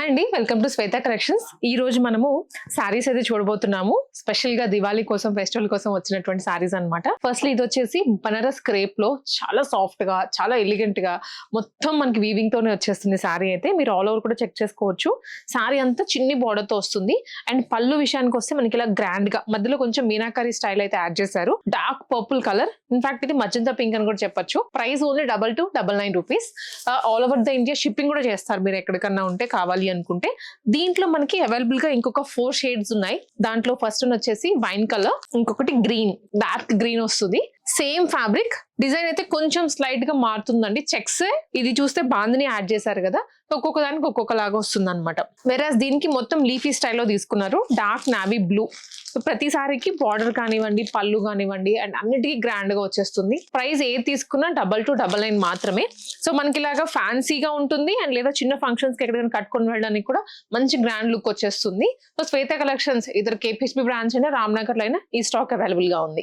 Hi అండి, welcome to Shweta collections. ఈ రోజు మనము సారీస్ అయితే చూడబోతున్నాము. స్పెషల్ గా దివాళీ కోసం, ఫెస్టివల్ కోసం వచ్చినటువంటి సారీస్ అన్నమాట. ఫస్ట్లీ ఇది వచ్చేసి బనారస్ క్రేప్ లో చాలా సాఫ్ట్ గా, చాలా ఎలిగెంట్ గా మొత్తం మనకి వీవింగ్ తోనే వచ్చేస్తుంది సారీ అయితే. మీరు ఆల్ ఓవర్ కూడా చెక్ చేసుకోవచ్చు. సారీ అంతా చిన్ని బార్డర్ తో వస్తుంది. అండ్ పళ్ళు విషయానికి వస్తే మనకి ఇలా గ్రాండ్ గా మధ్యలో కొంచెం మీనాకారి స్టైల్ అయితే యాడ్ చేశారు. డార్క్ పర్పుల్ కలర్, ఇన్ఫాక్ట్ ఇది మజంతా పింక్ అని కూడా చెప్పొచ్చు. Price only 2299 rupees. All over the India shipping కూడా చేస్తారు మీరు ఎక్కడికన్నా ఉంటే కావాలి అనుకుంటే. దీంట్లో మనకి అవైలబుల్ గా ఇంకొక 4 షేడ్స్ ఉన్నాయి. దాంట్లో ఫస్ట్ వచ్చేసి వైన్ కలర్, ఇంకొకటి గ్రీన్, డార్క్ గ్రీన్ వస్తుంది. సేమ్ ఫ్యాబ్రిక్, డిజైన్ అయితే కొంచెం స్లైట్ గా మారుతుందండి. చెక్స్ ఇది చూస్తే బాందిని యాడ్ చేశారు కదా, ఒక్కొక్క దానికి ఒక్కొక్క లాగా వస్తుంది అనమాట. వెరాస్ దీనికి మొత్తం లీఫీ స్టైల్లో తీసుకున్నారు. Dark navy blue. సో ప్రతిసారికి బార్డర్ కానివ్వండి, పళ్ళు కానివ్వండి, అండ్ అన్నిటికీ గ్రాండ్ గా వచ్చేస్తుంది. ప్రైస్ ఏది తీసుకున్నా 2299 మాత్రమే. సో మనకి ఇలాగా ఫ్యాన్సీగా ఉంటుంది అండ్ లేదా చిన్న ఫంక్షన్స్ కి ఎక్కడికైనా కట్టుకొని వెళ్ళడానికి కూడా మంచి గ్రాండ్ లుక్ వచ్చేస్తుంది. సో శ్వేత కలెక్షన్స్ ఇద్దరు కేపీహెచ్బి బ్రాంచ్ అయినా రామ్నగర్ లో అయినా ఈ స్టాక్ అవైలబుల్ గా ఉంది.